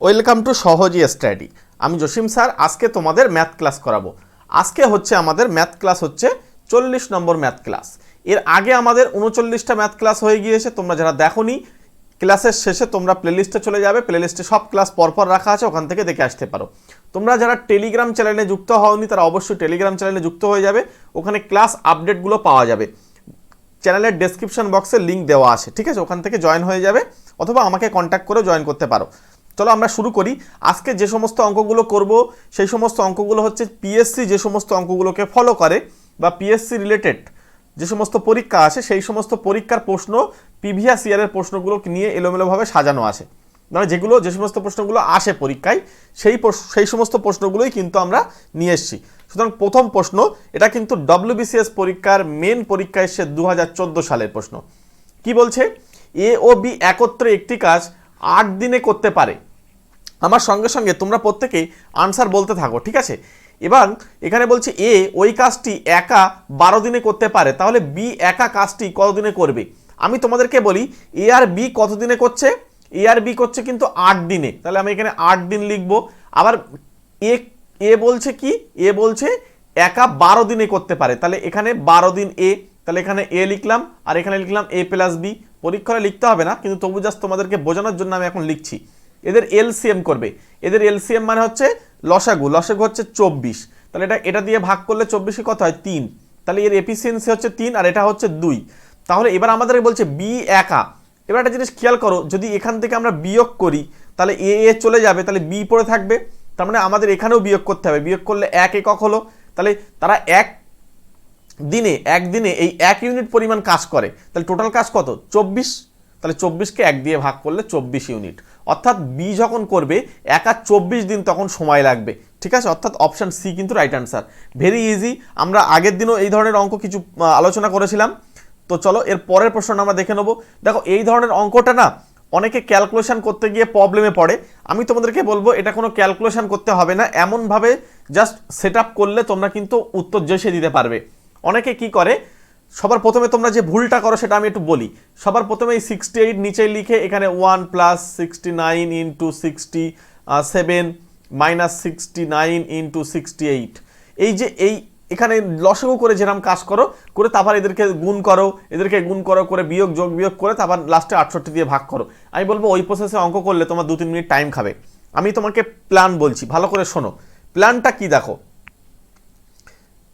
Welcome to সহজ study. আমি Jasim sir আজকে তোমাদের ম্যাথ ক্লাস করাবো। আজকে হচ্ছে আমাদের ম্যাথ ক্লাস হচ্ছে 40 নম্বর ম্যাথ ক্লাস। এর আগে আমাদের 39টা ম্যাথ ক্লাস হয়ে গিয়েছে। তোমরা যারা দেখোনি ক্লাসের শেষে তোমরা প্লেলিস্টে চলে যাবে, প্লেলিস্টে সব ক্লাস পরপর রাখা আছে, ওখান থেকে দেখে আসতে পারো। তোমরা যারা টেলিগ্রাম চ্যানেলে যুক্ত হওনি তারা অবশ্যই টেলিগ্রাম চ্যানেলে যুক্ত হয়ে যাবে, ওখানে ক্লাস আপডেটগুলো পাওয়া যাবে। চ্যানেলের ডেসক্রিপশন বক্সে লিঙ্ক দেওয়া আছে, ঠিক আছে? ওখান থেকে জয়েন হয়ে যাবে অথবা আমাকে কন্ট্যাক্ট করে জয়েন করতে পারো। চলো আমরা শুরু করি। আজকে যে সমস্ত অঙ্কগুলো করব সেই সমস্ত অঙ্কগুলো হচ্ছে পিএসসি যে সমস্ত অঙ্কগুলোকে ফলো করে বা পিএসসি রিলেটেড যে সমস্ত পরীক্ষা আসে সেই সমস্ত পরীক্ষার প্রশ্ন প্রিভিয়াস ইয়ারের প্রশ্নগুলো নিয়ে এলোমেলোভাবে সাজানো আছে। মানে যে সমস্ত প্রশ্নগুলো আসে পরীক্ষায় সেই সমস্ত প্রশ্নগুলোই কিন্তু আমরা নিয়ে এসেছি। সুতরাং প্রথম প্রশ্ন, এটা কিন্তু ডব্লিউবিসিএস পরীক্ষার মেন পরীক্ষা এসছে 2014 সালের প্রশ্ন। কি বলছে? এ ও বি একত্রে একটি কাজ 8 দিনে করতে পারে। আমার সঙ্গে সঙ্গে তোমরা প্রত্যেকেই আনসার বলতে থাকো, ঠিক আছে? এবার এখানে বলছে এ ওই কাজটি একা 12 দিনে করতে পারে, তাহলে বি একা কাজটি কত দিনে করবে? আমি তোমাদেরকে বলি এ আর বি কত দিনে করছে? এ আর বি করছে কিন্তু 8 দিনে, তাহলে আমি এখানে 8 দিন লিখবো। আবার এ বলছে কি? এ বলছে একা 12 দিনে করতে পারে, তাহলে এখানে 12 দিন এ, তাহলে এখানে এ লিখলাম আর এখানে লিখলাম এ প্লাস বি। পরীক্ষায় লিখতে হবে না, কিন্তু তবু জাস্ট তোমাদেরকে বোঝানোর জন্য আমি এখন লিখছি। এদের এলসিএম করবে। এদের এলসিএম মানে হচ্ছে লসাগু হচ্ছে 24, তাহলে এটা দিয়ে ভাগ করলে 24 কত হয়? 3, তাহলে এর এফিসিয়েন্সি হচ্ছে 3 আর এটা হচ্ছে 2। তাহলে এবার আমাদের বলছে বি একা। এবার একটা জিনিস খেয়াল করো, যদি এখান থেকে আমরা বিয়োগ করি তাহলে এ চলে যাবে, তাহলে বি পড়ে থাকবে। তার মানে আমাদের এখানেও বিয়োগ করতে হবে। বিয়োগ করলে 1 একক হলো, তাহলে তারা এক দিনে এই 1 ইউনিট পরিমাণ কাজ করে, তাহলে টোটাল কাজ কত? 24। তাহলে 24কে 1 দিয়ে ভাগ করলে 24 ইউনিট। অর্থাৎ বি যখন করবে একা 24 দিন তখন সময় লাগবে, ঠিক আছে? অর্থাৎ অপশান সি কিন্তু রাইট আনসার। Very easy. আমরা আগের দিনও এই ধরনের অঙ্ক কিছু আলোচনা করেছিলাম। তো চলো এর পরের প্রশ্নটা আমরা দেখে নেবো। দেখো এই ধরনের অঙ্কটা না অনেকে ক্যালকুলেশন করতে গিয়ে প্রবলেমে পড়ে। আমি তোমাদেরকে বলবো এটা কোনো ক্যালকুলেশন করতে হবে না, এমনভাবে জাস্ট সেট আপ করলে তোমরা কিন্তু উত্তর জেসে দিতে পারবে। অনেকে কি করে, সবার প্রথমে তোমরা যে ভুলটা করো সেটা আমি একটু বলি। সবার প্রথমে এই 68 নিচে লিখে এখানে 1 প্লাস 69 ইন্টু 67 মাইনাস 69 ইন্টু 68, এই যে এখানে লসাগু করে যেরকম কাজ করো করে তারপর এদেরকে গুণ করো করে যোগ বিয়োগ করে তারপর লাস্টে 68 দিয়ে ভাগ করো। আমি বলবো ওই প্রসেসে অঙ্ক করলে তোমার 2-3 মিনিট টাইম খাবে। আমি তোমাকে প্ল্যান বলছি, ভালো করে শোনো। প্ল্যানটা কি দেখো,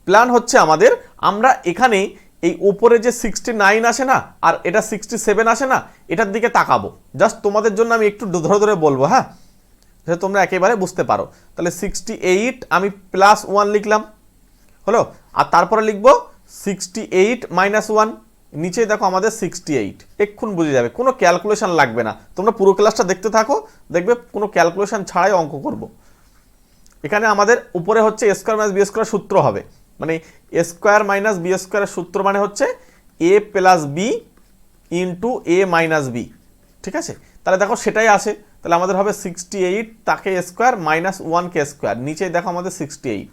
প্ল্যান হচ্ছে আমাদের, আমরা এখানে এই উপরে যে 69 আসে না আর এটা 67 আসে না, এটার দিকে তাকাবো। জাস্ট তোমাদের জন্য আমি একটু ধরে ধরে বলবো, হ্যাঁ, যাতে তোমরা একেবারে বুঝতে পারো। তাহলে 68 আমি প্লাস 1 লিখলাম, হলো। আর তারপরে লিখবো 68 মাইনাস 1, নিচে দেখো আমাদের 68। এক্ষুন বুঝে যাবে, কোনো ক্যালকুলেশন লাগবে না। তোমরা পুরো ক্লাসটা দেখতে থাকো, দেখবে কোনো ক্যালকুলেশন ছাড়াই অঙ্ক করব। এখানে আমাদের উপরে হচ্ছে এ স্কোয়ার মাইনাস বি স্কোয়ার সূত্র হবে, মানে এ স্কোয়ার মাইনাস বি স্কোয়ারের সূত্র মানে হচ্ছে এ প্লাস বি ইন্টু এ মাইনাস বি, ঠিক আছে? তাহলে দেখো সেটাই আসে। তাহলে আমাদের হবে 68 তাকে স্কোয়ার মাইনাস 1কে স্কোয়ার, নিচে দেখো আমাদের 68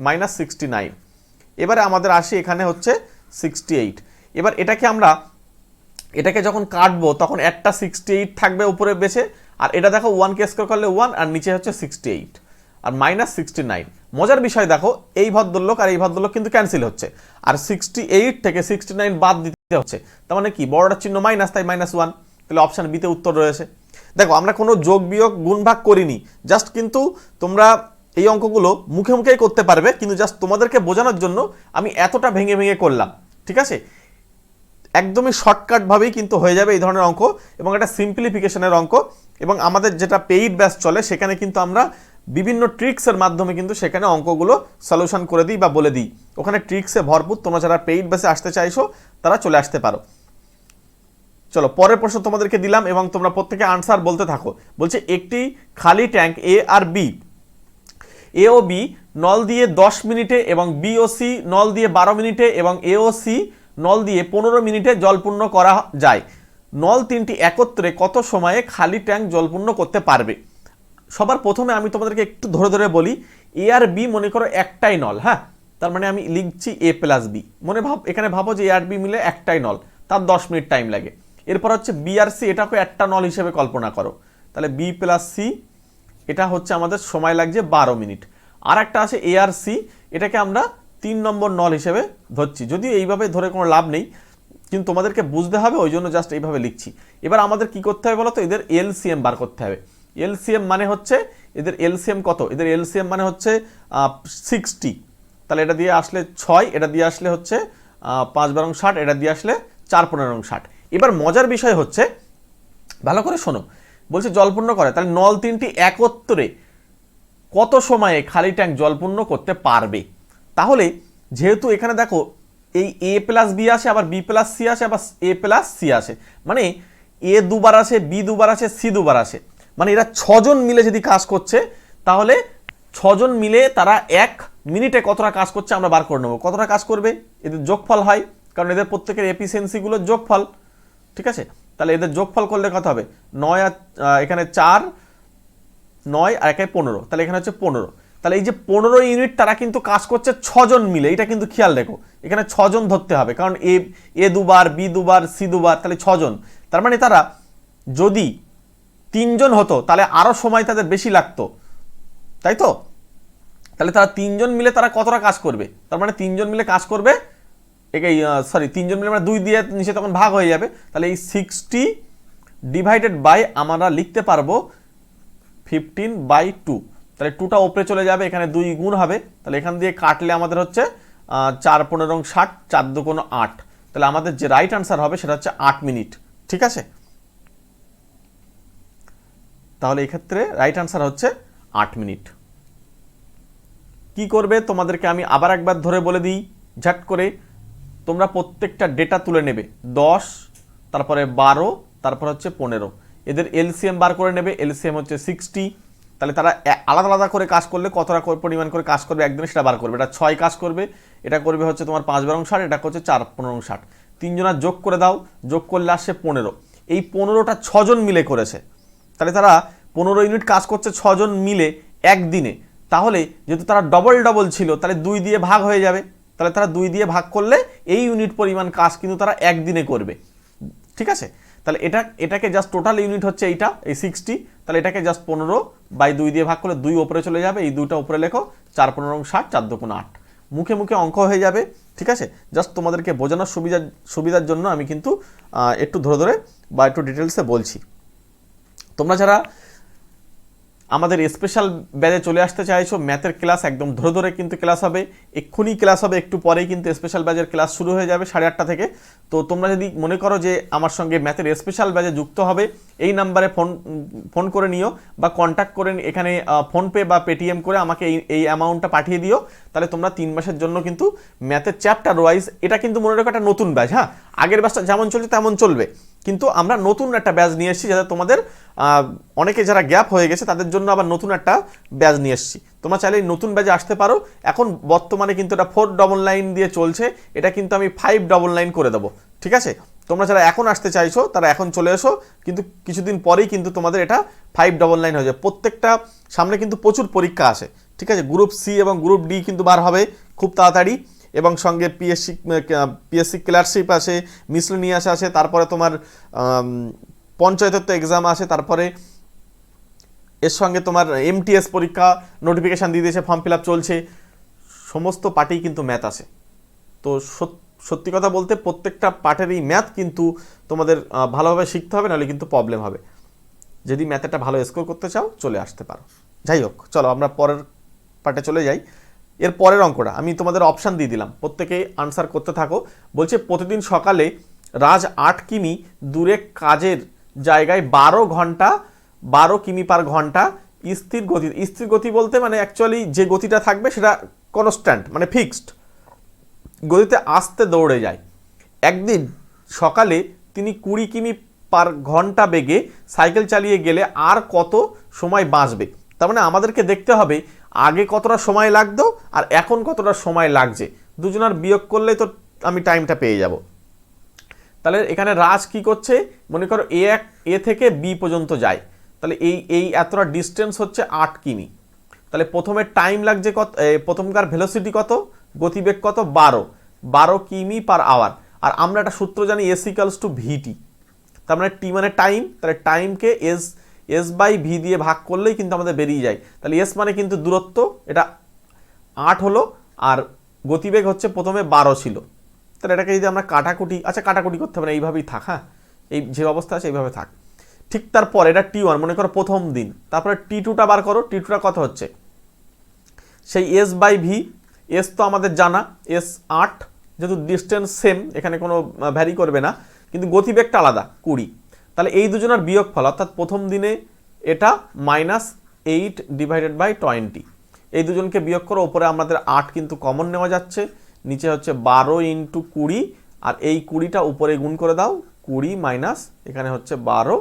মাইনাস 69। এবারে আমাদের আসি এখানে হচ্ছে 68। এবার এটাকে যখন কাটবো তখন একটা 68 থাকবে উপরে বেছে, আর এটা দেখো 1কে স্কোয়ার করলে 1 আর নিচে হচ্ছে 68 আর মাইনাস 69। মজার বিষয় দেখো, এই ভদ্রলোক আর এই ভদ্রলোক কিন্তু ক্যান্সেল হচ্ছে, আর 68 থেকে 69 বাদ দিতে হচ্ছে। তার মানে কি, বড়টার চিহ্ন মাইনাস, তাই -1। তাহলে অপশান বিতে উত্তর রয়েছে। দেখো আমরা কোনো যোগ বিয়োগ গুণ ভাগ করিনি, জাস্ট কিন্তু তোমরা এই অঙ্কগুলো মুখে মুখেই করতে পারবে, কিন্তু জাস্ট তোমাদেরকে বোঝানোর জন্য আমি এতটা ভেঙে ভেঙে করলাম, ঠিক আছে? একদমই শর্টকাটভাবেই কিন্তু হয়ে যাবে এই ধরনের অঙ্ক, এবং এটা সিম্পলিফিকেশনের অঙ্ক। এবং আমাদের যেটা পেইড ব্যাচ চলে সেখানে কিন্তু আমরা বিভিন্ন ট্রিক্সের মাধ্যমে কিন্তু সেখানে অঙ্কগুলো সলিউশন করে দিই বা বলে দিই। ওখানে ট্রিক্সে ভরপুর। তোমরা যারা পেইড ব্যাচে আসতে চাইছো তারা চলে আসতে পারো। চলো পরের প্রশ্ন তোমাদেরকে দিলাম এবং তোমরা প্রত্যেকে আনসার বলতে থাকো। বলছে একটি খালি ট্যাঙ্ক এ আর বি, এ ও বি নল দিয়ে 10 মিনিটে এবং বি ও সি নল দিয়ে 12 মিনিটে এবং এ ও সি নল দিয়ে 15 মিনিটে জলপূর্ণ করা যায়। নল তিনটি একত্রে কত সময়ে খালি ট্যাঙ্ক জলপূর্ণ করতে পারবে? সবার প্রথমে আমি তোমাদেরকে একটু ধরে ধরে বলি, এ আর বি মনে করো একটাই নল, হ্যাঁ, তার মানে আমি লিখছি এ প্লাস বি। এখানে ভাবো যে এ আর বি মিলে একটাই নল, তার 10 মিনিট টাইম লাগে। এরপর হচ্ছে বি আর সি, এটাকে একটা নল হিসেবে কল্পনা করো, তাহলে বি প্লাস সি এটা হচ্ছে আমাদের সময় লাগছে 12 মিনিট। আর একটা আছে এআরসি, এটাকে আমরা 3 নম্বর নল হিসেবে ধরছি, যদিও এইভাবে ধরে কোনো লাভ নেই, কিন্তু তোমাদেরকে বুঝতে হবে, ওই জন্য জাস্ট এইভাবে লিখছি। এবার আমাদের কি করতে হবে বলো তো, এদের এলসিএম বার করতে হবে। এলসিএম মানে হচ্ছে এদের এলসিএম কত, এদের এলসিএম মানে হচ্ছে 60, তাহলে এটা দিয়ে আসলে 6, এটা দিয়ে আসলে হচ্ছে 5 12 60, এটা দিয়ে আসলে 4 15 60। এবার মজার বিষয় হচ্ছে, ভালো করে শোনো, বলছে জলপূর্ণ করে, তাহলে নল তিনটি একত্রে কত সময়ে খালি ট্যাঙ্ক জলপূর্ণ করতে পারবে। তাহলে যেহেতু এখানে দেখো এই এ প্লাস বি আসে, আবার বি প্লাস সি আসে, আবার এ প্লাস সি আসে, মানে এ দুবার আসে, বি দুবার আসে, সি দুবার আসে, মানে এরা 6 জন মিলে যদি কাজ করছে, তাহলে 6 জন মিলে তারা 1 মিনিটে কতটা কাজ করছে আমরা বার করে নেবো। কতটা কাজ করবে, এদের যোগফল হয়, কারণ এদের প্রত্যেকের এফিসিয়েন্সিগুলোর যোগফল, ঠিক আছে। তাহলে এদের যোগফল করলে কত হবে, 9 আর এখানে 4, 9 আর 1 15, তাহলে এখানে হচ্ছে 15। তাহলে এই যে 15 ইউনিট তারা কিন্তু কাজ করছে 6 জন মিলে, এটা কিন্তু খেয়াল রেখো, এখানে 6 জন ধরতে হবে, কারণ এ দুবার, বি দুবার, সি দুবার, তাহলে 6 জন। তার মানে তারা যদি 3 জন হতো তাহলে আরো সময় তাদের বেশি লাগতো, তাই তো। তাহলে তারা 3 জন মিলে তারা কতটা কাজ করবে, তার মানে 3 জন মিলে কাজ করবে, সরি 3 জন মিলে আমরা 2 দিয়ে নিচে তখন ভাগ হয়ে যাবে, তাহলে এই 60 ডিভাইডেড বাই আমরা লিখতে পারবো 15/2, তাহলে 2টা উপরে চলে যাবে, এখানে 2 গুণ হবে, তাহলে এখান দিয়ে কাটলে আমাদের হচ্ছে 4 15 60, 4 2 8, তাহলে আমাদের যে রাইট আনসার হবে সেটা হচ্ছে 8 মিনিট, ঠিক আছে। তাহলে এই ক্ষেত্রে রাইট আনসার হচ্ছে 8 মিনিট। কি করবে তোমাদেরকে আমি আবার একবার ধরে বলে দিই ঝট করে, তোমরা প্রত্যেকটা ডেটা তুলে নেবে, 10, তারপরে 12, তারপর হচ্ছে 15, এদের এলসিএম বার করে নেবে, এলসিএম হচ্ছে 60, তাহলে তারা আলাদা আলাদা করে কাজ করলে কতটা পরিমাণ করে কাজ করবে একদিনে সেটা বার করবে। এটা 6 কাজ করবে, এটা করবে হচ্ছে তোমার 5 12 60, এটা হচ্ছে 4 15 60, 3 জনের যোগ করে দাও, যোগ করলে আসছে 15, এই 15টা 6 জন মিলে করেছে, তাহলে তারা 15 ইউনিট কাজ করছে 6 জন মিলে একদিনে। তাহলে যেহেতু তারা ডবল ডবল ছিল, তাহলে 2 দিয়ে ভাগ হয়ে যাবে, তাহলে তারা 2 দিয়ে ভাগ করলে এই ইউনিট পরিমাণ কাজ কিন্তু তারা একদিনে করবে, ঠিক আছে। তাহলে এটাকে জাস্ট টোটাল ইউনিট হচ্ছে এইটা, এই 60, তাহলে এটাকে জাস্ট 15/2 দিয়ে ভাগ করলে 2 উপরে চলে যাবে, এই 2টা উপরে লেখো, 4 15 60, 4 2 8, মুখে মুখে অঙ্ক হয়ে যাবে, ঠিক আছে। জাস্ট তোমাদেরকে বোঝানোর সুবিধার জন্য আমি কিন্তু একটু ধরে ধরে বা একটু ডিটেলসে বলছি। তোমরা যারা আমাদের স্পেশাল ব্যাচে চলে আসতে চাইছো, ম্যাথের ক্লাস একদম ধরে ধরে কিন্তু ক্লাস হবে, এক্ষুনি ক্লাস হবে, একটু পরেই কিন্তু স্পেশাল ব্যাচের ক্লাস শুরু হয়ে যাবে 8:30 থেকে। তো তোমরা যদি মনে করো যে আমার সঙ্গে ম্যাথের স্পেশাল ব্যাচে যুক্ত হবে, এই নাম্বারে ফোন করে নিও বা কন্ট্যাক্ট করে এখানে ফোনপে বা পেটিএম করে আমাকে এই অ্যামাউন্টটা পাঠিয়ে দিও, তাহলে তোমরা 3 মাসের জন্য কিন্তু ম্যাথের চ্যাপ্টার ওয়াইজ, এটা কিন্তু মনে রাখো একটা নতুন ব্যাচ, হ্যাঁ, আগের ব্যাচটা যেমন চলছে তেমন চলবে, কিন্তু আমরা নতুন একটা ব্যাচ নিয়ে এসেছি, যাতে তোমাদের অনেকে যারা গ্যাপ হয়ে গেছে তাদের জন্য আবার নতুন একটা ব্যাচ নিয়ে এসেছি। তোমরা চাইলে নতুন ব্যাচে আসতে পারো। এখন বর্তমানে কিন্তু এটা 499 দিয়ে চলছে, এটা কিন্তু আমি 599 করে দেবো, ঠিক আছে। তোমরা যারা এখন আসতে চাইছো তারা এখন চলে এসো, কিন্তু কিছুদিন পরেই কিন্তু তোমাদের এটা 599 হয়ে যাবে। প্রত্যেকটা সামনে কিন্তু প্রচুর পরীক্ষা আসে, ঠিক আছে, গ্রুপ সি এবং গ্রুপ ডি কিন্তু বার হবে খুব তাড়াতাড়ি, এবং সঙ্গে পিএসসি ক্লার্কশিপ আসে, মিসলেনিয়াস আসে, তারপরে তোমার পঞ্চায়েতত্ব এক্সাম আসে, তারপরে এর সঙ্গে তোমার এমটিএস পরীক্ষা নোটিফিকেশান দিয়ে দিয়েছে, ফর্ম ফিল আপ চলছে, সমস্ত পার্টেই কিন্তু ম্যাথ আসে। তো সত্যি কথা বলতে প্রত্যেকটা পার্টেরই ম্যাথ কিন্তু তোমাদের ভালোভাবে শিখতে হবে, নাহলে কিন্তু প্রবলেম হবে। যদি ম্যাথেটা ভালো স্কোর করতে চাও চলে আসতে পারো। যাই হোক, চলো আমরা পরের পার্টে চলে যাই। এর পরের অঙ্কটা আমি তোমাদের অপশান দিয়ে দিলাম, প্রত্যেকেই আনসার করতে থাকো। বলছে প্রতিদিন সকালে রাজ 8 কিমি দূরে কাজের জায়গায় 12 কিমি পার ঘন্টা স্থির গতি, স্থির গতি বলতে মানে অ্যাকচুয়ালি যে গতিটা থাকবে সেটা কনস্ট্যান্ট, মানে ফিক্সড গতিতে আস্তে দৌড়ে যায়। একদিন সকালে তিনি 20 কিমি পার ঘন্টা বেগে সাইকেল চালিয়ে গেলে আর কত সময় বাঁচবে। তার মানে আমাদেরকে দেখতে হবে আগে কতটা সময় লাগতো আর এখন কতটা সময় লাগছে, দুজনের বিয়োগ করলে তো আমি টাইমটা পেয়ে যাব। তাহলে এখানে রাজ কি করছে, মনে করো এ থেকে বি পর্যন্ত যায়, তাহলে এই এতটা ডিস্টেন্স হচ্ছে 8 কিমি। তাহলে প্রথমে টাইম লাগছে কত, প্রথমকার ভেলোসিটি কত, গতিবেগ কত, 12 কিমি পার আওয়ার। আর আমরা একটা সূত্র জানি S = VT, তার মানে টি মানে টাইম, তাহলে টাইমকে এস বাই ভি দিয়ে ভাগ করলেই কিন্তু আমাদের বেরিয়ে যায়। তাহলে এস মানে কিন্তু দূরত্ব, এটা 8 হলো, আর গতিবেগ হচ্ছে প্রথমে 12 ছিল। তাহলে এটাকে যদি আমরা কাটাকুটি, আচ্ছা কাটাকুটি করতে হবে না, এইভাবেই থাক, হ্যাঁ এই যে অবস্থা আছে এইভাবে থাক। ঠিক তারপর এটা T1 মনে করো প্রথম দিন, তারপরে T2টা বার করো, T2টা কত হচ্ছে সেই এস বাই ভি, এস তো আমাদের জানা এস 8, যেহেতু ডিস্টেন্স সেম এখানে কোনো ভ্যারি করবে না, কিন্তু গতিবেগটা আলাদা 20। তাহলে এই দুজনের বিয়োগফল অর্থাৎ প্রথম দিনে এটা -8 ডিভাইডেড বাই 20, এই দুজনকে বিয়োগ করো, ওপরে আমাদের 8 কিন্তু কমন নেওয়া যাচ্ছে, নিচে হচ্ছে 12 × 20, আর এই 20টা উপরে গুণ করে দাও, 20 মাইনাস এখানে হচ্ছে 12।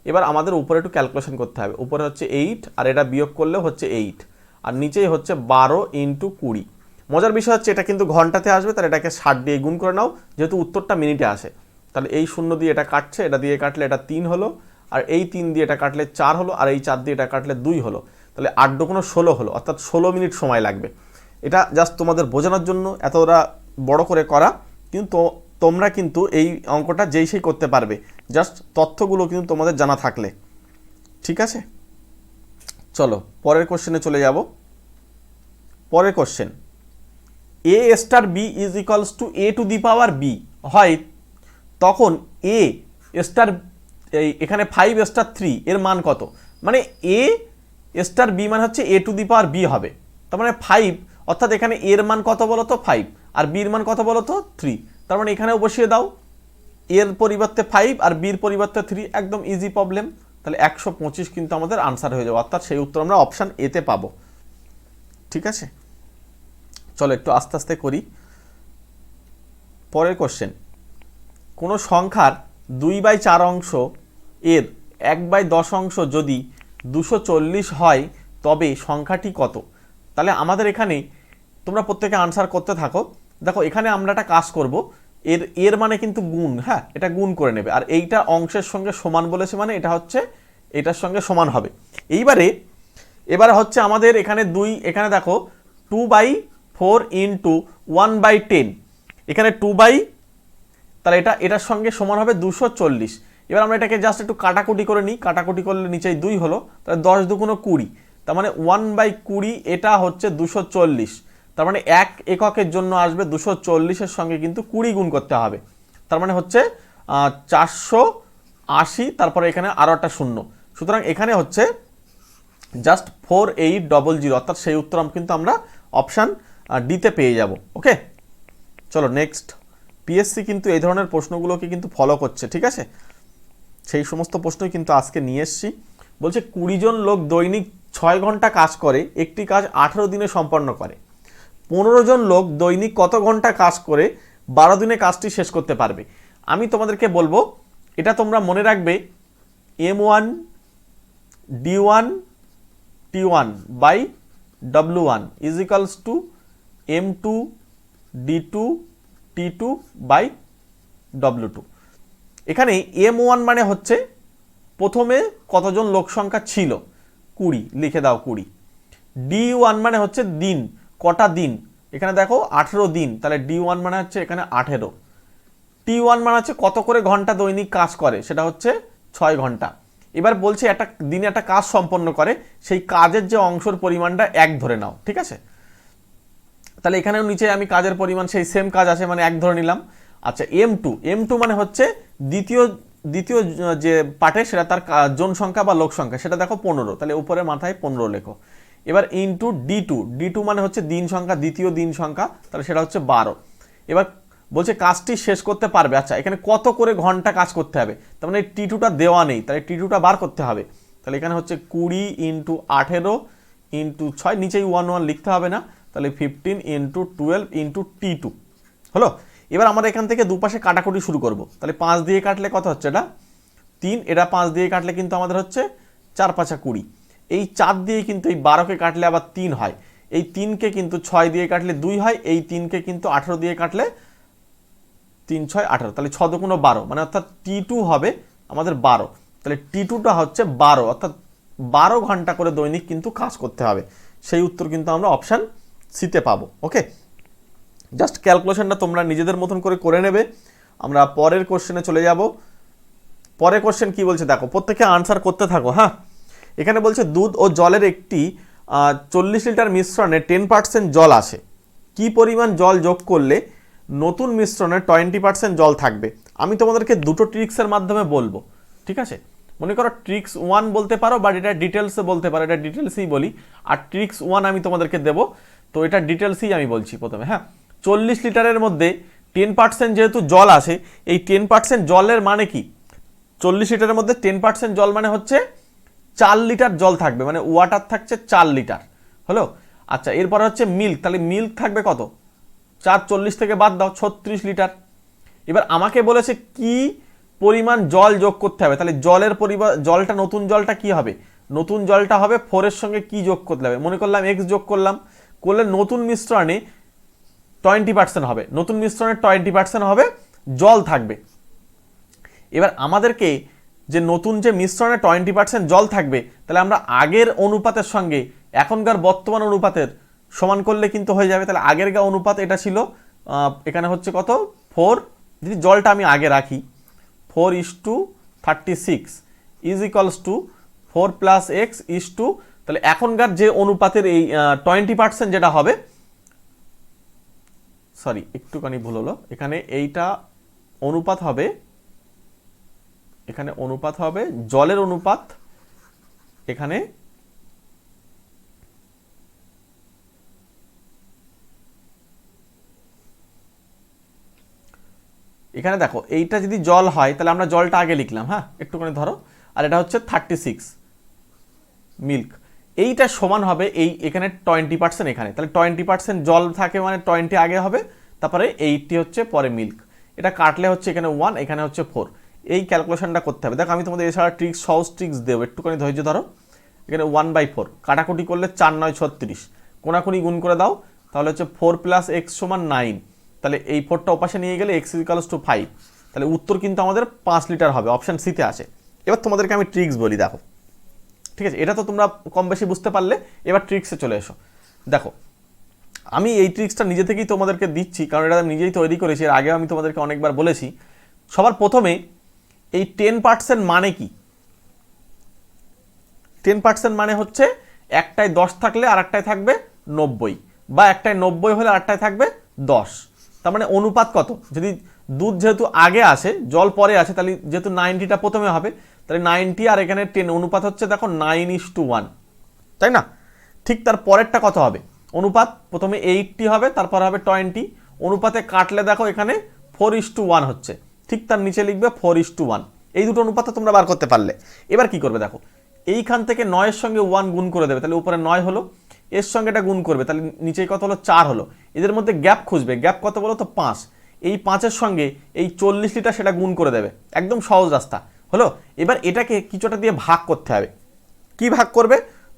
এবার আমাদের উপরে একটু ক্যালকুলেশন করতে হবে, উপরে হচ্ছে 8 আর এটা বিয়োগ করলে হচ্ছে 8, আর নিচেই হচ্ছে 12 × 20। মজার বিষয় হচ্ছে এটা কিন্তু ঘন্টাতে আসবে, তাহলে এটাকে 60 দিয়ে গুণ করে নাও, যেহেতু উত্তরটা মিনিটে আসে। তাহলে এই 0 দিয়ে এটা কাটছে, এটা দিয়ে কাটলে এটা 3 হলো, আর এই 3 দিয়ে এটা কাটলে 4 হলো, আর এই 4 দিয়ে এটা কাটলে 2 হলো। তাহলে 8 × 16 হলো, অর্থাৎ 16 মিনিট সময় লাগবে। এটা জাস্ট তোমাদের বোঝানোর জন্য এতটা বড় করে করা, কিন্তু তোমরা কিন্তু এই অঙ্কটা যেই সেই করতে পারবে, জাস্ট তথ্যগুলো কিন্তু তোমাদের জানা থাকলে। ঠিক আছে, চলো পরের কোশ্চেনে চলে যাব। পরের question, A star B is equals to A to the power B হয়, তখন এ স্টার এখানে 5 স্টার 3 এর মান কত? মানে এ স্টার বি মানে হচ্ছে এ টু দি পাওয়ার বি হবে, তার মানে 5, অর্থাৎ এখানে এর মান কত বলো তো 5, আর বির মান কত বলো তো 3। তার মানে এখানেও বসিয়ে দাও, এর পরিবর্তে 5 আর বির পরিবর্তে 3, একদম ইজি প্রবলেম। তাহলে 125 কিন্তু আমাদের আনসার হয়ে যাবে, অর্থাৎ সেই উত্তর আমরা অপশান এতে পাবো। ঠিক আছে, চলো একটু আস্তে আস্তে করি। পরের কোশ্চেন, কোনো সংখ্যার 2/4 অংশ এর 1/10 অংশ যদি 240 হয় তবে সংখ্যাটি কত? তাহলে আমাদের এখানে তোমরা প্রত্যেকে আনসার করতে থাকো। দেখো এখানে আমরা একটা কাজ করব, এর মানে কিন্তু গুণ, হ্যাঁ এটা গুণ করে নেবে, আর এইটা অংশের সঙ্গে সমান বলেছে মানে এটা হচ্ছে এটার সঙ্গে সমান হবে। এবারে হচ্ছে আমাদের এখানে 2, এখানে দেখো 2/4 × 1/10, এখানে 2 তাহলে এটার সঙ্গে সমান হবে 240। এবার আমরা এটাকে জাস্ট একটু কাটাকুটি করে নিই, কাটাকুটি করলে নিচেই 2 হলো, তাহলে 10 দুগুণ 20, তার মানে 1/20 এটা হচ্ছে 240। তার মানে 1 এককের জন্য আসবে 240-এর সঙ্গে কিন্তু 20 গুণ করতে হবে, তার মানে হচ্ছে 480, তারপরে এখানে আরও একটা শূন্য, সুতরাং এখানে হচ্ছে জাস্ট 4800, অর্থাৎ সেই উত্তর কিন্তু আমরা অপশান ডিতে পেয়ে যাব। ওকে, চলো নেক্সট। পিএসসি কিন্তু এই ধরনের প্রশ্নগুলোকে কিন্তু ফলো করছে, ঠিক আছে, সেই সমস্ত প্রশ্নই কিন্তু আজকে নিয়ে এসছি। বলছে 20 জন লোক দৈনিক 6 ঘন্টা কাজ করে একটি কাজ 18 দিনে সম্পন্ন করে, 15 জন লোক দৈনিক কত ঘন্টা কাজ করে 12 দিনে কাজটি শেষ করতে পারবে? আমি তোমাদেরকে বলবো এটা তোমরা মনে রাখবে, M1 D1 T1 by W1 is equals to M2 D2 T2 by W2। এখানে M1 মানে হচ্ছে প্রথমে কতজন লোক সংখ্যা ছিল 20, লিখে দাও 20। D1 মানে হচ্ছে দিন, কটা দিন, এখানে দেখো 18 দিন, তাহলে D1 মানে হচ্ছে এখানে 18। T1 মানে হচ্ছে কত করে ঘন্টা দৈনিক কাজ করে, সেটা হচ্ছে 6 ঘন্টা। এবার বলছে একটা দিনে একটা কাজ সম্পন্ন করে, সেই কাজের যে অংশের পরিমাণটা 1 ধরে নাও, ঠিক আছে। তাহলে এখানেও নিচে আমি কাজের পরিমাণ সেই সেম কাজ আছে মানে 1 ধরে নিলাম। আচ্ছা M2 মানে হচ্ছে দ্বিতীয় যে পার্টে সেটা তার জন সংখ্যা বা লোক সংখ্যা, সেটা দেখো 15, তাহলে উপরে মাথায় 15 লেখো। এবার ইনটু D2 মানে হচ্ছে দিন সংখ্যা, দ্বিতীয় দিন সংখ্যা, তাহলে সেটা হচ্ছে 12। এবার বলছে কাজটি শেষ করতে পারবে, আচ্ছা এখানে কত করে ঘন্টা কাজ করতে হবে, তার মানে T2টা দেওয়া নেই, তাহলে T2টা বার করতে হবে। তাহলে এখানে হচ্ছে 20 × 18 × 6, নিচেই 1 লিখতে হবে না, তাহলে 15 × 12 × T2 হলো। এবার আমরা এখান থেকে দুপাশে কাটাকুটি শুরু করব, তাহলে 5 দিয়ে কাটলে কত হচ্ছে, এটা 3, এটা 5 দিয়ে কাটলে কিন্তু আমাদের হচ্ছে 4 × 5 = 20। এই 4 দিয়ে কিন্তু এই 12কে কাটলে আবার 3 হয়, এই 3কে কিন্তু 6 দিয়ে কাটলে 2 হয়, এই 3কে কিন্তু 18 দিয়ে কাটলে 3 × 6 = 18, তাহলে 6 × 2 = 12, মানে অর্থাৎ T2 হবে আমাদের 12। তাহলে T2টা হচ্ছে 12, অর্থাৎ 12 ঘন্টা করে দৈনিক কিন্তু কাজ করতে হবে, সেই উত্তর কিন্তু আমরা অপশান সিতে পাবো। ওকে, জাস্ট ক্যালকুলেশনটা তোমরা নিজেদের মতন করে নেবে। আমরা পরের কোশ্চেনে চলে যাব। পরের কোশ্চেন কি বলছে দেখো, প্রত্যেকে আনসার করতে থাকো, হ্যাঁ এখানে বলছে দুধ ও জলের একটি 40 লিটার মিশ্রণে 10% জল আসে, কি পরিমাণ জল যোগ করলে নতুন মিশ্রণে 20% জল থাকবে। আমি তোমাদেরকে দুটো ট্রিক্সের মাধ্যমে বলবো, ঠিক আছে। মনে করো ট্রিক্স 1 বলতে পারো, বাট এটা ডিটেলসে বলতে পারো, এটা ডিটেলসেই বলি। আর ট্রিক্স 1 আমি তোমাদেরকে দেবো, তো এটা ডিটেলসেই আমি বলছি প্রথমে। হ্যাঁ, 40 লিটারের মধ্যে 10% যেহেতু জল আসে, এই 10% জলের মানে কি, 40 লিটারের মধ্যে 10% জল মানে হচ্ছে 4 লিটার জল থাকবে, মানে ওয়াটার থাকছে 4 লিটার, হলো। আচ্ছা, এরপর হচ্ছে মিল্ক, তাহলে মিল্ক থাকবে কত, 4 40 থেকে বাদ দাও 36 লিটার। এবার আমাকে বলেছে কি পরিমাণ জল যোগ করতে হবে, তাহলে জলের পরিমাণ, জলটা নতুন জলটা কি হবে, নতুন জলটা হবে 4 এর সঙ্গে কি যোগ করতে হবে, মনে করলাম x যোগ করলাম, করলে নতুন মিশ্রণে 20% হবে, নতুন মিশ্রণে 20% হবে জল থাকবে। এবার আমাদেরকে যে নতুন যে মিশ্রণে 20% জল থাকবে, তাহলে আমরা আগের অনুপাতের সঙ্গে এখনকার বর্তমান অনুপাতের সমান করলে কিন্তু হয়ে যাবে। তাহলে আগেরকার অনুপাত এটা ছিল, এখানে হচ্ছে কত 4, যদি জলটা আমি আগে রাখি 4:36 is equals to 4 + x is to, তাহলে এখনকার যে অনুপাতের এই 20% যেটা হবে, সরি একটুখানি ভুল হলো, এখানে এইটা অনুপাত হবে, এখানে অনুপাত হবে জলের অনুপাত, এখানে এখানে দেখো এইটা যদি জল হয় তাহলে আমরা জলটা আগে লিখলাম, হ্যাঁ একটুখানি ধরো, আর এটা হচ্ছে 36 মিল্ক, এইটা সমান হবে এই এখানে 20%, এখানে তাহলে 20% জল থাকে মানে 20 আগে হবে, তারপরে 80 হচ্ছে পরে মিল্ক, এটা কাটলে হচ্ছে এখানে 1, এখানে হচ্ছে 4, এই ক্যালকুলেশনটা করতে হবে। দেখো আমি তোমাদের এছাড়া ট্রিক্স, সহজ ট্রিক্স দেবো, একটুখানি ধৈর্য ধরো। এখানে 1/4 কাটাকুটি করলে 4 9 36, কোনাকুনি গুণ করে দাও, তাহলে হচ্ছে 4 + x = 9, তাহলে এই 4টা ওপাশে নিয়ে গেলে x = 5, তাহলে উত্তর কিন্তু আমাদের 5 লিটার হবে, অপশান সিতে আছে। এবার তোমাদেরকে আমি ট্রিক্স বলি, দেখো ঠিক আছে, এটা তো তোমরা কম বেশি বুঝতে পারলে, এবার ট্রিক্সে চলে এসো। দেখো আমি এই ট্রিক্সটা নিজে থেকেই তোমাদেরকে দিচ্ছি, কারণ এটা আমি নিজেই তৈরি করেছি, এর আগেও আমি তোমাদেরকে অনেকবার বলেছি। সবার প্রথমে এই 10% মানে কি, 10% মানে হচ্ছে একটায় 10 থাকলে আর একটায় থাকবে 90, বা একটায় 90 হলে আরেকটায় থাকবে 10, তার মানে অনুপাত কত, যদি দুধ যেহেতু আগে আসে জল পরে আছে, তাহলে যেহেতু 90টা প্রথমে হবে, তাহলে 90 আর এখানে 10, অনুপাত হচ্ছে দেখো 9:1, তাই না। ঠিক তার পরেরটা কত হবে, অনুপাত প্রথমে 80 হবে, তারপর হবে 20, অনুপাতে কাটলে দেখো এখানে 4:1 হচ্ছে, ঠিক তার নিচে লিখবে 4:1, এই দুটো অনুপাত তোমরা বার করতে পারলে। এবার কি করবে দেখো, এইখান থেকে 9 এর সঙ্গে 1 গুণ করে দেবে, তাহলে উপরে 9 হলো, এর সঙ্গে এটা গুণ করবে, তাহলে নিচে কত হলো 4 হলো, এদের মধ্যে গ্যাপ খুঁজবে, গ্যাপ কত বলো তো 5, এই 5-এর সঙ্গে এই 40 লিটার সেটা গুণ করে দেবে, একদম সহজ রাস্তা হলো। এবার এটাকে কিছুটা দিয়ে ভাগ করতে হবে, কি ভাগ করবে,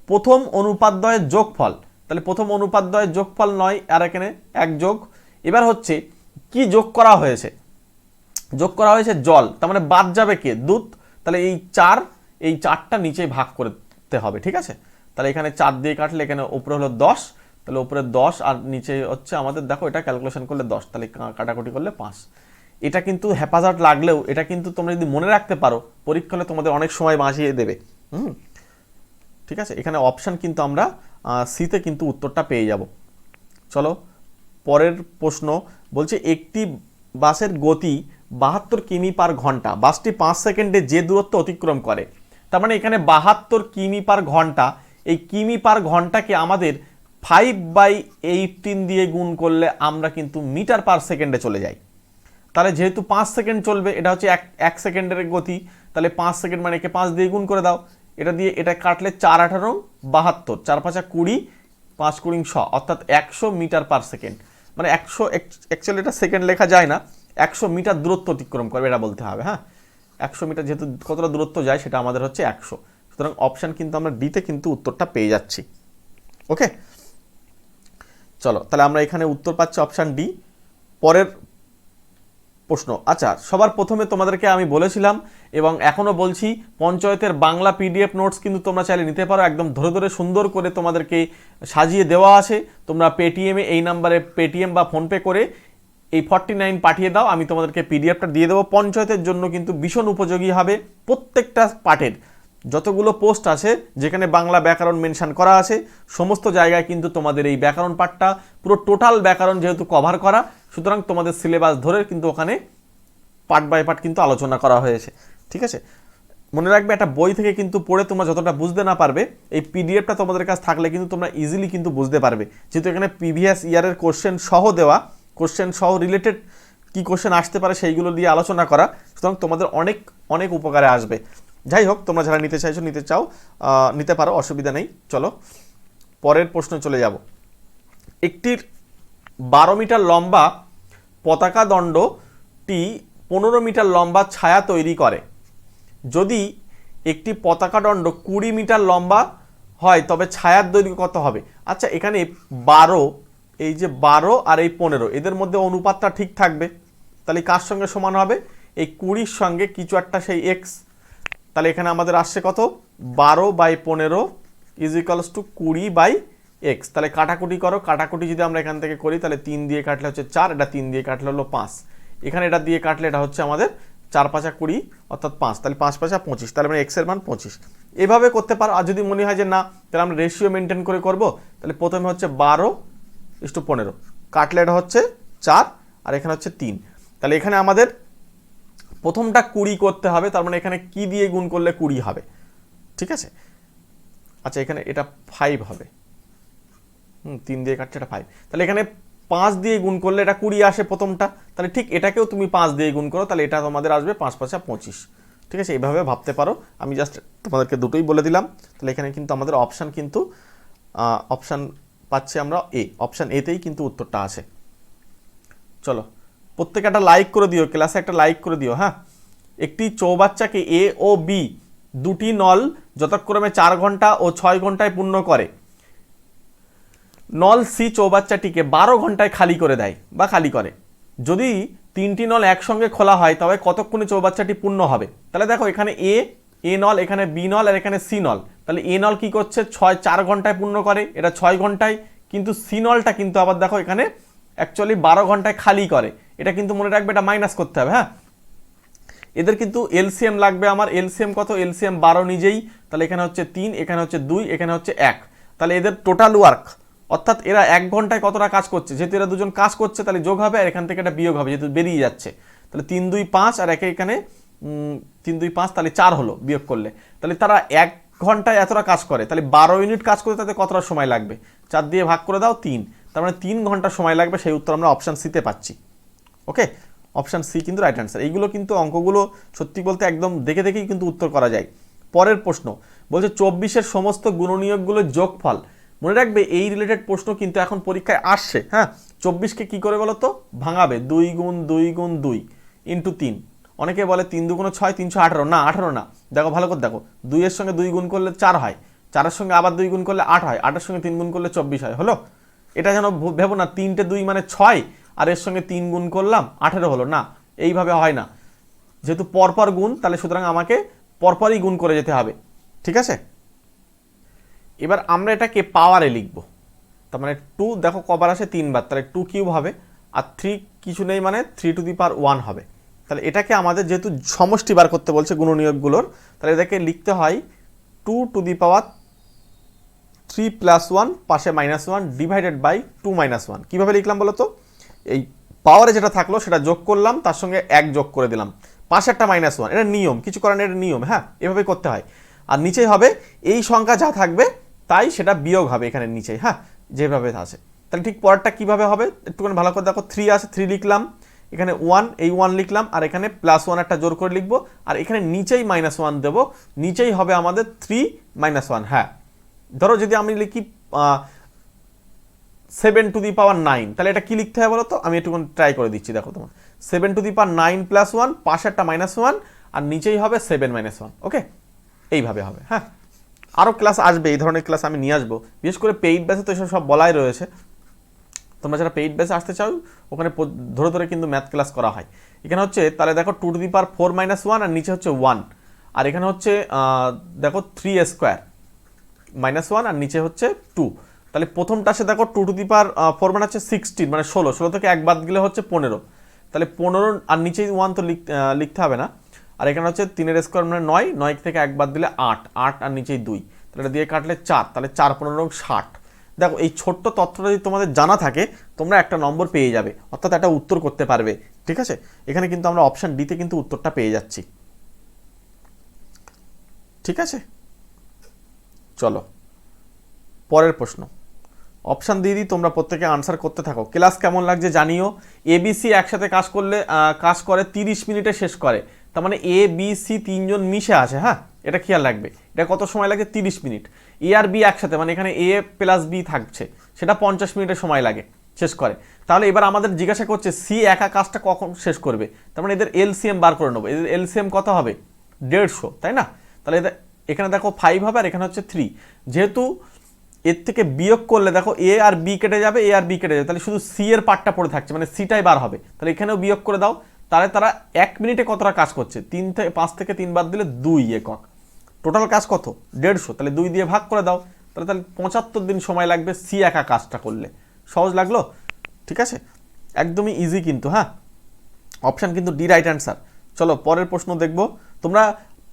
প্রথম অনুপাতদ্বয়ের যোগফল, তাহলে প্রথম অনুপাতদ্বয়ের যোগফল 9 আর এখানে 1 যোগ, এবার হচ্ছে কি যোগ করা হয়েছে, যোগ করা হয়েছে জল, তার মানে বাদ যাবে কে, দুধ, তাহলে এই 4, এই 4টা নিচে ভাগ করতে হবে, ঠিক আছে। তাহলে এখানে 4 দিয়ে কাটলে এখানে উপরে হলো 10, তাহলে উপরে 10 আর নিচে হচ্ছে আমাদের, দেখো এটা ক্যালকুলেশন করলে 10, তাহলে কাটাকুটি করলে 5। এটা কিন্তু হ্যাপাজার্ড লাগলেও এটা কিন্তু তোমরা যদি মনে রাখতে পারো, পরীক্ষা হলে তোমাদের অনেক সময় বাঁচিয়ে দেবে, ঠিক আছে। এখানে অপশান কিন্তু আমরা সিতে কিন্তু উত্তরটা পেয়ে যাব। চলো পরের প্রশ্ন, বলছে একটি বাসের গতি 72 কিমি/ঘন্টা, বাসটি 5 সেকেন্ডে যে দূরত্ব অতিক্রম করে, তার মানে এখানে 72 কিমি/ঘন্টা, এই কিমি/ঘন্টাকে আমাদের 5/18 দিয়ে গুণ করলে আমরা কিন্তু মিটার/সেকেন্ডে চলে যাই। তাহলে যেহেতু 5 সেকেন্ড চলবে, এটা হচ্ছে 1 সেকেন্ডের গতি, তাহলে 5 সেকেন্ড মানে একে 5 দিয়ে গুণ করে দাও, এটা দিয়ে এটা কাটলে 4 18 72, 4 5 20, 5 20 100, অর্থাৎ 100 মিটার/সেকেন্ড, মানে 100, অ্যাকচুয়ালি এটা সেকেন্ড লেখা যায় না, 100 মিটার দূরত্ব অতিক্রম করবে এটা বলতে হবে। হ্যাঁ, 100 মিটার যেহেতু কতটা দূরত্ব যায় সেটা আমাদের হচ্ছে 100, সুতরাং অপশান কিন্তু আমরা ডিতে কিন্তু উত্তরটা পেয়ে যাচ্ছি। ওকে, চলো তাহলে আমরা এখানে উত্তর পাচ্ছি অপশান ডি। পরের প্রশ্ন, আচ্ছা সবার প্রথমে তোমাদেরকে আমি বলেছিলাম এবং এখনও বলছি, পঞ্চায়েতের বাংলা PDF নোটস কিন্তু তোমরা চাইলে নিতে পারো, একদম ধরে ধরে সুন্দর করে তোমাদেরকে সাজিয়ে দেওয়া আছে, তোমরা পেটিএমে এই নাম্বারে পেটিএম বা ফোনপে করে এই 49 পাঠিয়ে দাও, আমি তোমাদেরকে PDFটা দিয়ে দেবো। পঞ্চায়েতের জন্য কিন্তু ভীষণ উপযোগী হবে, প্রত্যেকটা পাঠের যতগুলো পোস্ট আছে যেখানে বাংলা ব্যাকরণ মেনশন করা আছে সমস্ত জায়গায় কিন্তু তোমাদের এই ব্যাকরণ পাঠটা পুরো টোটাল ব্যাকরণ যেহেতু কভার করা, সুতরাং তোমাদের সিলেবাস ধরে কিন্তু ওখানে পার্ট বাই পার্ট কিন্তু আলোচনা করা হয়েছে। ঠিক আছে, মনে রাখবে একটা বই থেকে কিন্তু পড়ে তোমরা যতটা বুঝতে না পারবে, এই পিডিএফটা তোমাদের কাছে থাকলে কিন্তু তোমরা ইজিলি কিন্তু বুঝতে পারবে, যেহেতু এখানে প্রিভিয়াস ইয়ারের কোশ্চেন সহ দেওয়া, কোশ্চেন সহ রিলেটেড কি কোশ্চেন আসতে পারে সেইগুলো দিয়ে আলোচনা করা, সুতরাং তোমাদের অনেক অনেক উপকারে আসবে। যাই হোক, তোমরা যারা নিতে চাইছো নিতে পারো, অসুবিধা নেই। চলো পরের প্রশ্ন চলে যাব। একটির 12 মিটার লম্বা পতাকা দণ্ডটি 15 মিটার লম্বা ছায়া তৈরি করে। যদি একটি পতাকা দণ্ড 20 মিটার লম্বা হয় তবে ছায়ার দৈর্ঘ্য কত হবে? আচ্ছা, এখানে 12, এই যে 12 আর এই 15 এদের মধ্যে অনুপাতটা ঠিক থাকবে, তাহলে কার সঙ্গে সমান হবে? এই 20-র সঙ্গে কিছু একটা সেই এক্স, তাহলে এখানে আমাদের আসছে কত? 12/15 ইজ ইকুয়ালস টু 20/x। তাহলে কাটাকুটি করো, কাটাকুটি যদি আমরা এখান থেকে করি তাহলে 3 দিয়ে কাটলে হচ্ছে 4, এটা 3 দিয়ে কাটলে হলো 5, এখানে এটা দিয়ে কাটলে এটা হচ্ছে আমাদের 4 5 20 অর্থাৎ 5, তাহলে 5 5 25, তাহলে মানে এক্স এর মান 25। এভাবে করতে পারো। আর যদি মনে হয় যে না তাহলে আমরা রেশিও মেনটেন করে করব, তাহলে প্রথমে হচ্ছে 12:15, কাটলে এটা হচ্ছে 4 আর এখানে হচ্ছে 3, তাহলে এখানে আমাদের প্রথমটা 20 করতে হবে, তার মানে এখানে কি দিয়ে গুণ করলে 20 হবে? ঠিক আছে, আচ্ছা এখানে এটা 5 হবে, 3 দিয়ে কাটছে এটা 5, তাহলে এখানে 5 দিয়ে গুণ করলে এটা 20 আসে প্রথমটা, তাহলে ঠিক এটাকেও তুমি 5 দিয়ে গুণ করো, তাহলে এটা তোমাদের আসবে 5 5 25। ঠিক আছে, এইভাবে ভাবতে পারো, আমি জাস্ট তোমাদেরকে দুটোই বলে দিলাম। তাহলে এখানে কিন্তু আমাদের অপশান কিন্তু অপশান পাচ্ছি আমরা এ, অপশান এতেই কিন্তু উত্তরটা আছে। চলো প্রত্যেকে একটা লাইক করে দিও, ক্লাসে একটা লাইক করে দিও। হ্যাঁ, একটি চৌবাচ্চাকে এ ও বি দুটি নল যথাক্রমে 4 ঘন্টা ও 6 ঘন্টায় পূর্ণ করে। নল সি চৌবাচ্চাটিকে 12 ঘন্টায় খালি করে দেয় বা খালি করে। যদি 3টি নল একসঙ্গে খোলা হয় তবে কতক্ষণে চৌবাচ্চাটি পূর্ণ হবে? তাহলে দেখো এখানে এ নল, এখানে বি নল আর এখানে সি নল, তাহলে এ নল কি করছে 4 ঘন্টায় পূর্ণ করে, এটা 6 ঘন্টায়, কিন্তু সি নলটা কিন্তু আবার দেখো এখানে অ্যাকচুয়ালি 12 ঘন্টায় খালি করে, এটা কিন্তু মনে রাখবে, এটা মাইনাস করতে হবে। হ্যাঁ, এদের কিন্তু এলসিএম লাগবে আমার, এলসিএম কত? এলসিএম 12 নিজেই, তাহলে এখানে হচ্ছে 3, এখানে হচ্ছে 2, এখানে হচ্ছে 1, তাহলে এদের টোটাল ওয়ার্ক অর্থাৎ এরা 1 ঘন্টায় কতটা কাজ করছে, যেহেতু এরা দুজন কাজ করছে তাহলে যোগ হবে আর এখান থেকে এটা বিয়োগ হবে যেহেতু বেরিয়ে যাচ্ছে, তাহলে 3 2 5 আর এখানে 3 2 5, তাহলে 4 হলো বিয়োগ করলে, তাহলে তারা 1 ঘন্টায় এতটা কাজ করে, তাহলে 12 ইউনিট কাজ করতে তাতে কতটা সময় লাগবে? 4 দিয়ে ভাগ করে দাও 3, তার মানে 3 ঘন্টা সময় লাগবে, সেই উত্তর আমরা অপশান সিতে পাচ্ছি। ওকে, অপশান সি কিন্তু রাইট অ্যান্সার। এইগুলো কিন্তু অঙ্কগুলো সত্যি বলতে একদম দেখে দেখেই কিন্তু উত্তর করা যায়। পরের প্রশ্ন বলছে 24-এর সমস্ত গুণনীয়কগুলোর যোগফল। মনে রাখবে এই রিলেটেড প্রশ্ন কিন্তু এখন পরীক্ষায় আসছে। হ্যাঁ, 24কে কি করে বলো তো ভাঙাবে? 2 গুণ 2 গুণ 2 ইন্টু 3। অনেকে বলে 3 2 6, 318, না 18 না, দেখো ভালো করে দেখো, 2 এর সঙ্গে 2 গুণ করলে 4 হয়, 4-এর সঙ্গে আবার 2 গুণ করলে 8 হয়, 8-এর সঙ্গে 3 গুণ করলে 24 হয়। হলো, এটা যেন ভেবো না 3টে 2 মানে 6 আর এর সঙ্গে 3 গুণ করলাম 18 হলো, না এইভাবে হয় না, যেহেতু পরপর গুণ, তাহলে সুতরাং আমাকে পরপরই গুণ করে যেতে হবে। ঠিক আছে, এবার আমরা এটাকে পাওয়ারে লিখব, তার মানে 2 দেখো কবার আসে 3 বার, তাহলে 2 কিউব হবে, আর 3 কিছু নেই মানে 3 টু দি পাওয়ার 1 হবে। তাহলে এটাকে আমাদের যেহেতু সমষ্টি বার করতে বলছে গুণনীয়কগুলোর, তাহলে এটাকে লিখতে হয় 2 টু দি পাওয়ার 3 প্লাস 1 পাশে -1 ডিভাইডেড বাই 2 - 1। কীভাবে লিখলাম বলো তো? এই পাওয়ারে যেটা থাকলো সেটা যোগ করলাম, তার সঙ্গে 1 যোগ করে দিলাম, পাশে একটা -1, এটা নিয়ম, কিছু করার নেই, এটা নিয়ম। হ্যাঁ, এভাবে করতে হয়। আর নিচেই হবে এই সংখ্যা যা থাকবে তাই সেটা বিয়োগ হবে এখানে নিচেই। হ্যাঁ, যেভাবে আছে। তাহলে ঠিক পরেরটা কীভাবে হবে একটুখানি ভালো করে দেখো, 3 আছে, 3 লিখলাম, এখানে 1, এই 1 লিখলাম, আর এখানে +1 একটা জোর করে লিখবো, আর এখানে নিচেই -1 দেবো, নিচেই হবে আমাদের 3 - 1। হ্যাঁ, ধরো যদি আমি লিখি 7 টু দি পাওয়ার 9, তাহলে এটা কি লিখতে হবে বলো তো? আমি একটু ট্রাই করে দিচ্ছি, দেখো তোমার 7 টু দি পাওয়ার 9 + 1 পাশে একটা -1 আর নিচেই হবে 7 - 1। ওকে, এইভাবে হবে। হ্যাঁ, আরও ক্লাস আসবে, এই ধরনের ক্লাস আমি নিয়ে আসবো, বিশেষ করে পেইড ব্যাচে তো এসব সব বলাই রয়েছে। তোমরা যারা পেইড ব্যাচে আসতে চাও ওখানে ধরে ধরে কিন্তু ম্যাথ ক্লাস করা হয়। এখানে হচ্ছে তাহলে দেখো 2 টু দি পাওয়ার 4 - 1 আর নিচে হচ্ছে 1, আর এখানে হচ্ছে দেখো 3 স্কোয়ার -1 আর নিচে হচ্ছে 2। তাহলে প্রথমটা আসে দেখো 2 টু দি পাওয়ার 4 মানে হচ্ছে 16, মানে 16 থেকে 1 বাদ গেলে হচ্ছে 15, তাহলে 15 আর নিচেই 1 তো লিখতে হবে না, আর এখানে হচ্ছে 3 এর স্কোয়ার মানে 9, 9 থেকে একবার দিলে 8, 8 আর নিচেই 2, তাহলে এটা দিয়ে কাটলে 4, তাহলে 4 15 60। দেখো এই ছোট্ট তথ্যটা যদি তোমাদের জানা থাকে তোমরা একটা নম্বর পেয়ে যাবে, অর্থাৎ একটা উত্তর করতে পারবে। ঠিক আছে, এখানে কিন্তু আমরা অপশান ডিতে কিন্তু উত্তরটা পেয়ে যাচ্ছি। ঠিক আছে, চলো পরের প্রশ্ন। অপশান দিয়ে দিই, তোমরা প্রত্যেকে আনসার করতে থাকো। ক্লাস কেমন লাগছে জানিও। এবিসি একসাথে কাজ করে 30 মিনিটে শেষ করে, তার মানে এ বি সি তিনজন মিশে আছে। হ্যাঁ, এটা খেয়াল রাখবে। এটা কত সময় লাগে? 30 মিনিট। এ আর বি একসাথে, মানে এখানে এ প্লাস বি থাকছে, সেটা 50 মিনিটের সময় লাগে শেষ করে। তাহলে এবার আমাদের জিজ্ঞাসা করছে সি একা কাজটা কখন শেষ করবে, তার মানে এদের এলসিএম বার করে নেবো। এদের এলসিএম কত হবে? 150, তাই না? তাহলে এখানে দেখো 5 হবে আর এখানে হচ্ছে 3। যেহেতু এর থেকে বিয়োগ করলে দেখো এ আর বি কেটে যাবে, এ আর বি কেটে যাবে, তাহলে শুধু সি এর পার্টটা পড়ে থাকছে, মানে সিটাই বার হবে। তাহলে এখানেও বিয়োগ করে দাও। তাহলে তারা 1 মিনিটে কতটা কাজ করছে? 5 থেকে 3 বাদ দিলে 2 একক। টোটাল কাজ কত? 150। তাহলে 2 দিয়ে ভাগ করে দাও, তাহলে 75 দিন সময় লাগবে সি একা কাজটা করলে। সহজ লাগলো? ঠিক আছে, একদমই ইজি কিন্তু। হ্যাঁ, অপশান কিন্তু ডি রাইট অ্যান্সার। চলো পরের প্রশ্ন দেখবো। তোমরা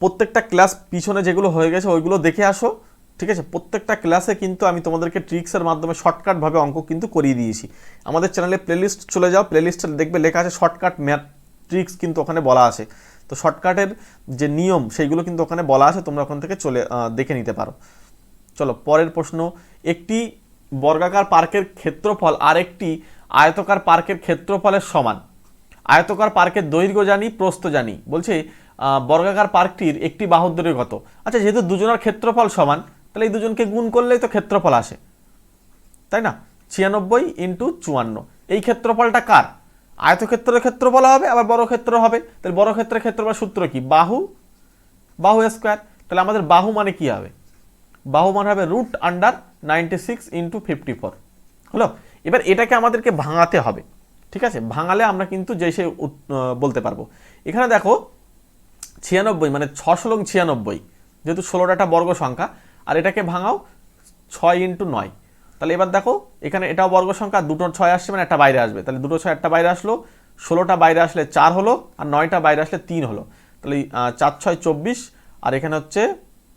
প্রত্যেকটা ক্লাস পিছনে যেগুলো হয়ে গেছে ওইগুলো দেখে আসো। ঠিক আছে, প্রত্যেকটা ক্লাসে কিন্তু আমি তোমাদেরকে ট্রিক্সের মাধ্যমে শর্টকাটভাবে অঙ্ক কিন্তু করিয়ে দিয়েছি। আমাদের চ্যানেলে প্লেলিস্ট চলে যাও, প্লেলিস্টে দেখবে লেখা আছে শর্টকাট ম্যাথ ট্রিক্স, কিন্তু ওখানে বলা আছে। তো শর্টকাটের যে নিয়ম সেইগুলো কিন্তু ওখানে বলা আছে, তোমরা ওখান থেকে দেখে নিতে পারো। চলো পরের প্রশ্ন। একটি বর্গাকার পার্কের ক্ষেত্রফল আর একটি আয়তকার পার্কের ক্ষেত্রফলের সমান। আয়তকার পার্কের দৈর্ঘ্য জানি, প্রস্থ জানি। বলছে বর্গাকার পার্কটির একটি বাহুর দৈর্ঘ্য কত? আচ্ছা, যেহেতু দুজনের ক্ষেত্রফল সমান, তাহলে এই দুজনকে গুণ করলেই তো ক্ষেত্রফল আসে, তাই না? 96 × 54। এই ক্ষেত্রফলটা কার? আয়তক্ষেত্রের ক্ষেত্রফল হবে, আবার বড় ক্ষেত্র হবে। তাহলে বড় ক্ষেত্রের ক্ষেত্রফল সূত্র কি? বাহু স্কোয়ার। তাহলে আমাদের বাহু মানে কি হবে? বাহু মানে হবে √96 × 54। হলো? এবার এটাকে আমাদেরকে ভাঙাতে হবে। ঠিক আছে, ভাঙালে আমরা কিন্তু যে সে বলতে পারবো। এখানে দেখো 96 মানে 6 × 96, যেহেতু 16টা বর্গ সংখ্যা, আর এটাকে ভাঙাও 6 × 9। তাহলে এবার দেখো এখানে এটাও বর্গ সংখ্যা, দুটো 6 আসছে মানে একটা বাইরে আসবে, তাহলে দুটো 6 একটা বাইরে আসলো, 16টা বাইরে আসলে 4 হলো, আর 9টা বাইরে আসলে 3 হলো। তাহলে 4 6 24, আর এখানে হচ্ছে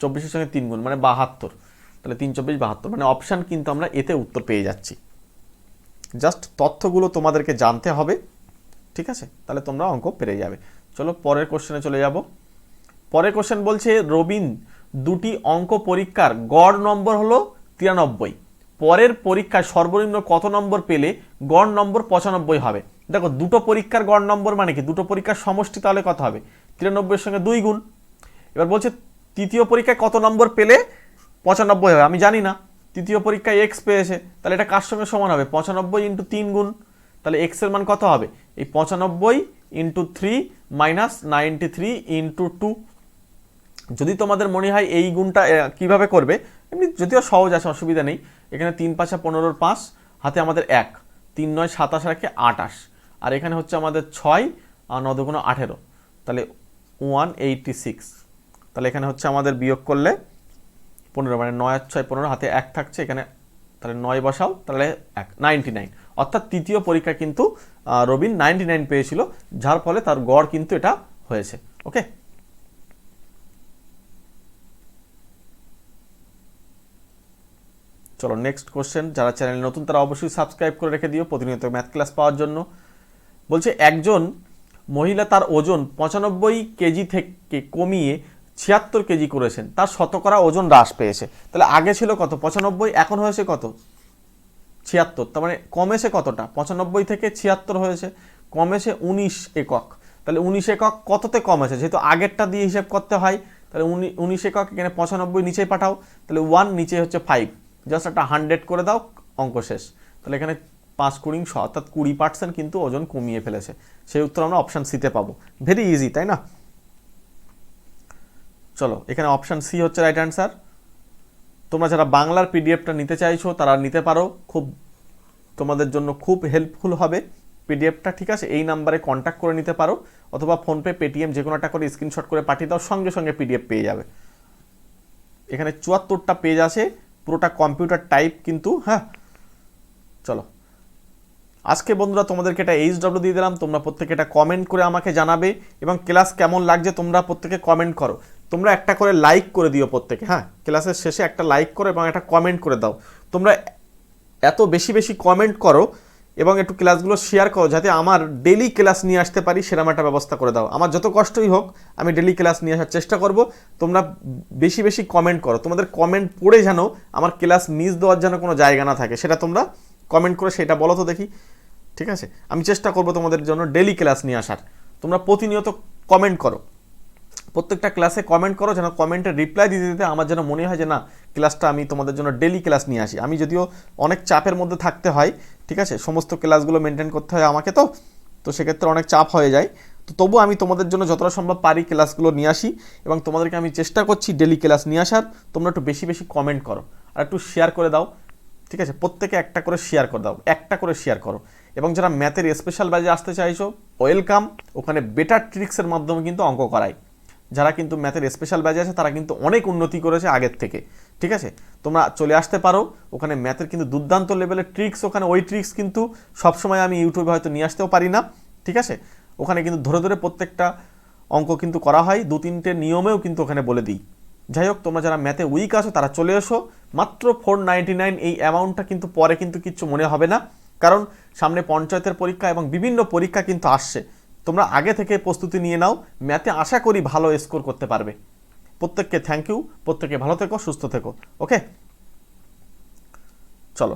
24-এর সঙ্গে 3 গুণ মানে 72। তাহলে 3 24 72, মানে অপশান কিন্তু আমরা এতে উত্তর পেয়ে যাচ্ছি। জাস্ট তথ্যগুলো তোমাদেরকে জানতে হবে। ঠিক আছে, তাহলে তোমরা অঙ্ক পেরে যাবে। চলো পরের কোশ্চেনে চলে যাব। পরের কোশ্চেন বলছে রবিন দুটি অঙ্ক পরীক্ষার গড় নম্বর হলো 93। পরের পরীক্ষায় সর্বনিম্ন কত নম্বর পেলে গড় নম্বর 95 হবে? দেখো দুটো পরীক্ষার গড় নম্বর মানে কি? দুটো পরীক্ষার সমষ্টি, তাহলে কত হবে? 93-এর সঙ্গে 2 গুণ। এবার বলছে তৃতীয় পরীক্ষায় কত নম্বর পেলে 95 হবে? আমি জানি না। তৃতীয় পরীক্ষায় এক্স পেয়েছে, তাহলে এটা কার সঙ্গে সমান হবে? 95 × 3 গুণ। তাহলে এক্স এর মান কত হবে? এই 95 × 3 - 93 × 2। যদি তোমাদের মনে হয় এই গুণটা কিভাবে করবে, এমনি যদিও সহজ আছে, অসুবিধা নেই। এখানে 3 5 15 5, হাতে আমাদের 1, 3 9 27 রাখে 28, আর এখানে হচ্ছে আমাদের 6 আর 9 2 18, তাহলে 186। তাহলে এখানে হচ্ছে আমাদের বিয়োগ করলে 15, মানে 9 আর 6 15, হাতে 1 থাকছে এখানে, তাহলে 9 বসাও, তাহলে 1 99। অর্থাৎ তৃতীয় পরীক্ষা কিন্তু রবিন 99 পেয়েছিল, যার ফলে তার গড় কিন্তু এটা হয়েছে। ওকে, চলো নেক্সট কোশ্চেন। যারা চ্যানেল নতুন তারা অবশ্যই সাবস্ক্রাইব করে রেখে দিও প্রতিনিয়ত ম্যাথ ক্লাস পাওয়ার জন্য। বলছে একজন মহিলা তার ওজন 95 কেজি থেকে কমিয়ে 76 কেজি করেছেন, তার শতকরা ওজন হ্রাস পেয়েছে। তাহলে আগে ছিল কত? 95, এখন হয়েছে কত? 76। তার মানে কমেছে কতটা? 95 থেকে 76 হয়েছে, কমেছে 19 একক। তাহলে 19 একক কততে কমেছে? যেহেতু আগেরটা দিয়ে হিসেব করতে হয়, তাহলে 19 একক, এখানে 95 নিচে পাঠাও, তাহলে 1 নিচে হচ্ছে 5, জাস্ট একটা 100 করে দাও, অঙ্ক শেষ। তাহলে এখানে 5 × 100 অর্থাৎ 20% কিন্তু ওজন কমিয়ে ফেলেছে। সেই উত্তর আমরা অপশান সিতে পাবো। ভেরি ইজি, তাই না? চলো এখানে অপশান সি হচ্ছে রাইট অ্যান্সার। তোমরা যারা বাংলার পিডিএফটা নিতে চাইছো তারা নিতে পারো, খুব তোমাদের জন্য খুব হেল্পফুল হবে পিডিএফটা। ঠিক আছে, এই নাম্বারে কন্ট্যাক্ট করে নিতে পারো, অথবা ফোনপে পেটিএম যে কোনো একটা করে স্ক্রিনশট করে পাঠিয়ে দাও, সঙ্গে সঙ্গে পিডিএফ পেয়ে যাবে। এখানে 74টা পেজ আছে, পুরোটা কম্পিউটার টাইপ কিন্তু। হ্যাঁ, চলো আজকে বন্ধুরা তোমাদেরকে এটা HW দিয়ে দিলাম, তোমরা প্রত্যেকে এটা কমেন্ট করে আমাকে জানাবে এবং ক্লাস কেমন লাগছে তোমরা প্রত্যেকে কমেন্ট করো। তোমরা একটা করে লাইক করে দিও প্রত্যেকে, হ্যাঁ ক্লাসের শেষে একটা লাইক করো এবং একটা কমেন্ট করে দাও। তোমরা এত বেশি বেশি কমেন্ট করো এবং একটু ক্লাসগুলো শেয়ার করো যাতে আমার ডেলি ক্লাস নিয়ে আসতে পারি, সেরকম একটা ব্যবস্থা করে দাও। আমার যত কষ্টই হোক আমি ডেলি ক্লাস নিয়ে আসার চেষ্টা করব। তোমরা বেশি বেশি কমেন্ট করো, তোমাদের কমেন্ট পড়ে যেন আমার ক্লাস মিস দেওয়ার যেন কোনো জায়গা না থাকে, সেটা তোমরা কমেন্ট করে সেটা বলো তো দেখি, ঠিক আছে? আমি চেষ্টা করব তোমাদের জন্য ডেলি ক্লাস নিয়ে আসার। তোমরা প্রতিনিয়ত কমেন্ট করো, প্রত্যেকটা ক্লাসে কমেন্ট করো, যেন কমেন্টের রিপ্লাই দিতে দিতে আমার যেন মনে হয় যে না ক্লাসটা আমি তোমাদের জন্য ডেলি ক্লাস নিয়ে আসি। আমি যদিও অনেক চাপের মধ্যে থাকতে হয়, ঠিক আছে, সমস্ত ক্লাসগুলো মেনটেন করতে হয় আমাকে, তো সেক্ষেত্রে অনেক চাপ হয়ে যায়, তো তবু আমি তোমাদের জন্য যতটা সম্ভব পারি ক্লাসগুলো নিয়ে আসি এবং তোমাদেরকে আমি চেষ্টা করছি ডেলি ক্লাস নিয়ে আসার। তোমরা একটু বেশি বেশি কমেন্ট করো আর একটু শেয়ার করে দাও, ঠিক আছে? প্রত্যেকে একটা করে শেয়ার করে দাও, একটা করে শেয়ার করো। এবং যারা ম্যাথের স্পেশাল ব্যাচে আসতে চাইছো ওয়েলকাম, ওখানে বেটার ট্রিক্সের মাধ্যমে কিন্তু অঙ্ক করাই। যারা কিন্তু ম্যাথের স্পেশাল ব্যাচে আছে তারা কিন্তু অনেক উন্নতি করেছে আগের থেকে, ঠিক আছে? তোমরা চলে আসতে পারো, ওখানে ম্যাথের কিন্তু দুর্দান্ত লেভেলের ট্রিক্স, ওখানে ওই ট্রিক্স কিন্তু সবসময় আমি ইউটিউবে হয়তো নিয়ে আসতেও পারি না, ঠিক আছে? ওখানে কিন্তু ধরে ধরে প্রত্যেকটা অঙ্ক কিন্তু করা হয়, 2-3টে নিয়মেও কিন্তু ওখানে বলে দিই। যাই হোক, তোমরা যারা ম্যাথে উইক আছো তারা চলে এসো, মাত্র 499। এই অ্যামাউন্টটা কিন্তু পরে কিন্তু কিচ্ছু মনে হবে না, কারণ সামনে পঞ্চায়েতের পরীক্ষা এবং বিভিন্ন পরীক্ষা কিন্তু আসছে। তোমরা আগে থেকে প্রস্তুতি নিয়ে নাও, ম্যাথে আশা করি ভালো স্কোর করতে পারবে। প্রত্যেককে থ্যাংক ইউ, প্রত্যেকে ভালো থেকো, সুস্থ থেকো, ওকে চলো।